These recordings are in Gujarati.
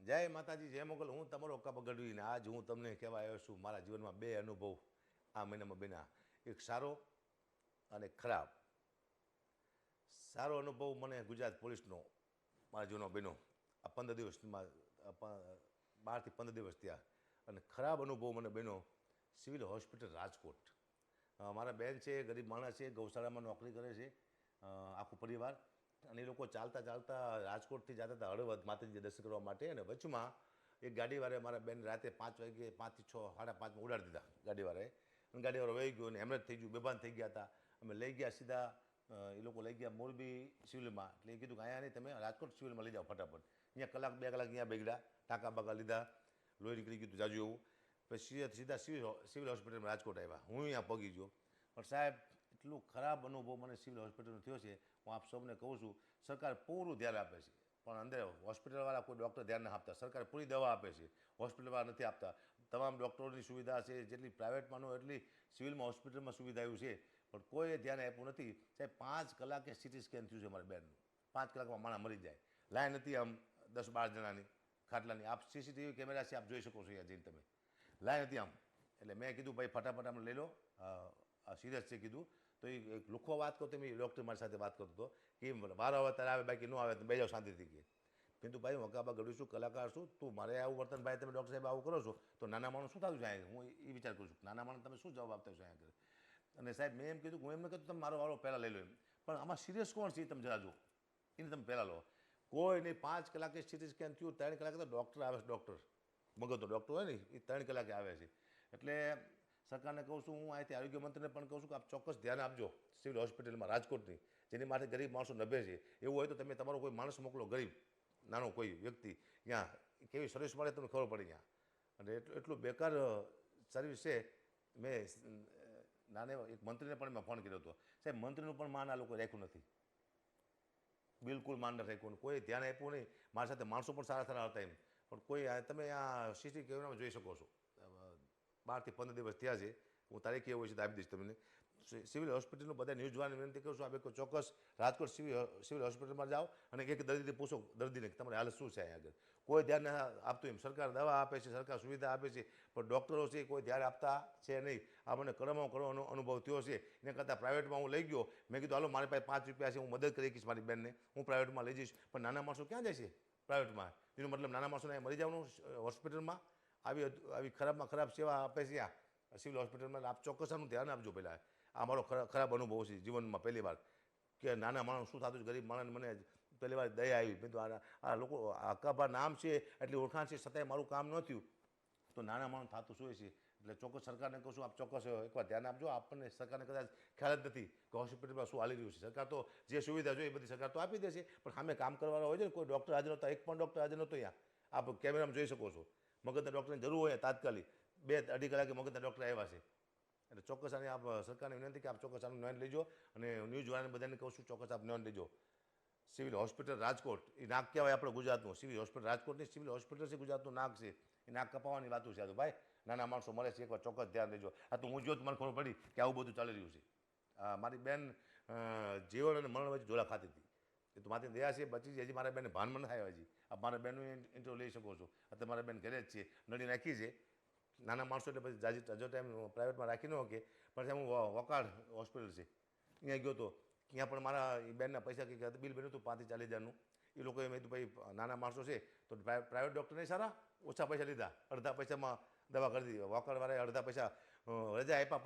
જય માતાજી, જય મોગલ. હું તમારો કપ ગઢવીને આજ હું તમને કહેવા આવ્યો છું મારા જીવનમાં બે અનુભવ આ મહિનામાં બન્યા. એક સારો અને ખરાબ. સારો અનુભવ મને ગુજરાત પોલીસનો મારા જીવનમાં બન્યો આ 15 દિવસમાં, 12 થી 15 દિવસ થયા. અને ખરાબ અનુભવ મને બન્યો સિવિલ હોસ્પિટલ રાજકોટ. મારા બેન છે, ગરીબ માણસ છે, ગૌશાળામાં નોકરી કરે છે, આખું પરિવાર. અને એ લોકો ચાલતા ચાલતા રાજકોટથી જતા હતા હળવદ માતાજી દર્શન કરવા માટે. અને વચમાં એક ગાડીવાળાએ મારા બેન રાતે 5 વાગે, 5 થી 6, 5:30 ઉડાડી દીધા ગાડીવાળાએ. અને ગાડીવાળો વહી ગયો અને હેમરેજ થઈ ગયું, બેભાન થઈ ગયા હતા. અમે લઈ ગયા સીધા, એ લોકો લઈ ગયા મોરબી સિવિલમાં. એટલે એ કીધું કે અહીંયા નહીં, તમે રાજકોટ સિવિલમાં લઈ જાઓ ફટાફટ. અહીંયા કલાક 2 કલાક અહીંયા બેગડા, ટાંકા બાકા લીધા, લોહી નીકળી ગયું જાજુ એવું. પછી સીધા સિવિલ હોસ્પિટલમાં રાજકોટ આવ્યા. હું અહીંયા પગી ગયો. પણ સાહેબ, એટલું ખરાબ અનુભવ મને સિવિલ હોસ્પિટલનો થયો છે. હું આપ સૌને કહું છું, સરકાર પૂરું ધ્યાન આપે છે, પણ અંદર હોસ્પિટલવાળા કોઈ ડૉક્ટર ધ્યાન ના આપતા. સરકાર પૂરી દવા આપે છે, હોસ્પિટલવાળા નથી આપતા. તમામ ડૉક્ટરોની સુવિધા છે, જેટલી પ્રાઇવેટમાં ન એટલી સિવિલમાં હોસ્પિટલમાં સુવિધા એવું છે, પણ કોઈએ ધ્યાન આપ્યું નથી. સાહેબ, 5 કલાકે સિટી સ્કેન થયું છે મારી બેનનું. 5 કલાકમાં માણસ મરી જાય. લાઈન હતી આમ 10-12 જણાની ખાટલાની. આપ સીસીટીવી કેમેરા છે, આપ જોઈ શકો છો અહીંયા જઈને તમે. લાઈન હતી આમ. એટલે મેં કીધું ભાઈ ફટાફટ આમ લઈ લો, સિરિયસ છે કીધું. તો એ એક લુખો વાત કરતો, મેં ડૉક્ટર મારી સાથે વાત કરતો હતો કે વારો આવે ત્યારે આવે, બાકી ન આવે તો બે જાઓ શાંતિથી. કે કીધું ભાઈ હું હકાબા ગઢવી છું, કલાકાર છું, તું મારે આવું વર્તન ભાઈ તમે ડૉક્ટર સાહેબ આવું કરો છો તો નાના માણસ શું થતું છે અહીંયા? હું એ વિચાર કરું છું, નાના માણસ તમે શું જવાબ આપતા છો અહીંયા? અને સાહેબ મેં એમ કીધું, હું એમને કીધું તમે મારો વારો પહેલાં લઈ લો એમ. પણ આમાં સિરિયસ કોણ છે એ તમે જરા જુઓ, એને તમે પહેલાં લો. કોઈ નહીં. 5 કલાકે સિટી સ્કેન થયું, 3 કલાકે તો ડૉક્ટર આવે છે. ડૉક્ટર મગજનો ડૉક્ટર હોય ને એ 3 કલાકે આવે છે. એટલે સરકારને કહું છું, હું અહીંથી આરોગ્ય મંત્રીને પણ કહું છું કે આપ ચોક્કસ ધ્યાન આપજો સિવિલ હોસ્પિટલમાં રાજકોટની, જેની માટે ગરીબ માણસો નભે છે. એવું હોય તો તમે તમારો કોઈ માણસ મોકલો, ગરીબ નાનો કોઈ વ્યક્તિ, ત્યાં કેવી સર્વિસ મળે તમને ખબર પડે ત્યાં. અને એટલું બેકાર સર્વિસ છે. મેં નાને એક મંત્રીને પણ મેં ફોન કર્યો હતો. સાહેબ, મંત્રીનું પણ માન આ લોકોએ રાખ્યું નથી, બિલકુલ માન નથી રાખ્યું. કોઈ ધ્યાન આપ્યું નહીં. મારી સાથે માણસો પણ સારા સારા હતા એમ, પણ કોઈ તમે આ સીસીટીવી કેમેરામાં જોઈ શકો છો. 12 થી 15 દિવસ થયા છે. હું તારીખ એવું હોય છે તો આપી દઈશ તમને. સિવિલ હોસ્પિટલનું બધા ન્યૂઝ જોવાની વિનંતી કરું છું. આપણે ચોક્કસ રાજકોટ સિવિલ હોસ્પિટલમાં જાઓ અને એક દર્દીને પૂછો, દર્દીને તમારી હાલત શું છે અહીંયા આગળ. કોઈ ધ્યાન ના આપતું એમ. સરકાર દવા આપે છે, સરકાર સુવિધા આપે છે, પણ ડૉક્ટરો છે કોઈ ધ્યાન આપતા છે નહીં. આ મને કડવામાં કડવાનો અનુભવ થયો છે. એના કરતાં પ્રાઇવેટમાં હું લઈ ગયો. મેં કીધું હાલો મારી પાસે 5 રૂપિયા છે, હું મદદ કરી શકીશ મારી બેનને, હું પ્રાઇવેટમાં લઈ જઈશ. પણ નાના માણસો ક્યાં જાય છે પ્રાઇવેટમાં? એનો મતલબ નાના માણસોને મરી જવાનું હોસ્પિટલમાં. આવી ખરાબમાં ખરાબ સેવા આપે છે આ સિવિલ હોસ્પિટલમાં. આપ ચોક્કસ આનું ધ્યાન આપજો. પહેલાં આ મારો ખરાબ અનુભવ છે જીવનમાં પહેલી વાર, કે નાના માણસ શું થતું છે. ગરીબ માણસને મને પહેલી વાર દયા આવી. મેં તો આ લોકો હકાભા નામ છે એટલી ઓળખાણ છે, છતાંય મારું કામ ન થયું તો નાના માણસ થતું શું છે. એટલે ચોક્કસ સરકારને કહું છું, આપ ચોક્કસ એકવાર ધ્યાન આપજો. આપણને સરકારને કદાચ ખ્યાલ જ નથી કે હોસ્પિટલમાં શું હાલી રહ્યું છે. સરકાર તો જે સુવિધા જોઈએ એ બધી સરકાર તો આપી દેશે, પણ સામે કામ કરવાવાળા હોય છે ને, કોઈ ડૉક્ટર હાજર નહોતા, એક પણ ડૉક્ટર હાજર નહોતો અહીંયા. આપ કેમેરામાં જોઈ શકો છો. મગજના ડૉક્ટરની જરૂર હોય તાત્કાલિક 2-2.5 કલાકે મગજના ડૉક્ટર આવ્યા છે. એટલે ચોક્કસ આની આપ સરકારને વિનંતી કે આપ ચોક્કસ આનું નોંધ લેજો. અને ન્યૂઝવાળાને બધાને કહું છું ચોક્કસ આપ નોંધ લેજો. સિવિલ હોસ્પિટલ રાજકોટ એ નાક કહેવાય આપણે ગુજરાતનું. સિવિલ હોસ્પિટલ રાજકોટની સિવિલ હોસ્પિટલ છે, ગુજરાતનું નાક છે. એ નાક કપાવવાની વાતું છે. તો ભાઈ નાના માણસો મળે છે, એકવાર ચોક્કસ ધ્યાન દેજો. આ તો હું જો મને ખબર પડી કે આવું બધું ચાલી રહ્યું છે. મારી બેન જીવન અને મરણ વચ્ચે ઝોલા ખાતી હતી. એ તો મારી દયા છે, બચી છે. હજી મારા બેનને ભાનમાં નથી આવ્યા. હજી આપ મારા બેનનું ઇન્ટરવ્યૂ લઈ શકો છો. અત્યારે મારા બેન ઘરે જ છે, નળી નાખી છે. નાના માણસો એટલે પછી જાજી હજો ટાઈમ પ્રાઇવેટમાં રાખી ન શકે. પછી હું વકાળ હોસ્પિટલ છે ત્યાં ગયો હતો. ત્યાં પણ મારા બેનના પૈસા કંઈક બિલ બન્યું હતું 35-40 હજારનું. એ લોકોએ મેં કીધું ભાઈ નાના માણસો છે તો પ્રાઇવેટ ડૉક્ટર નહીં સારા, ઓછા પૈસા લીધા, અડધા પૈસામાં દવા કરી દીધી. વકાળવાળાએ અડધા પૈસા રજા આપ્યા.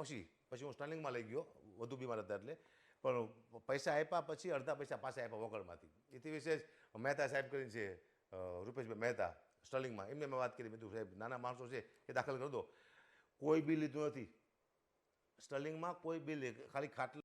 પછી હું સ્ટર્લિંગમાં લઈ ગયો, વધુ બીમાર હતા એટલે. પણ પૈસા આપ્યા પછી અડધા પૈસા પાછા આપ્યા વકાળમાંથી. એથી વિશેષ મહેતા સાહેબ કરીને છે, રૂપેશભાઈ મહેતા, સ્ટર્લિંગમાં, એમને મેં વાત કરી. મેં કીધું સાહેબ નાના માણસો છે એ દાખલ કરી દો. કોઈ બિલ લીધું નથી સ્ટર્લિંગમાં, કોઈ બિલ, ખાલી ખાટલા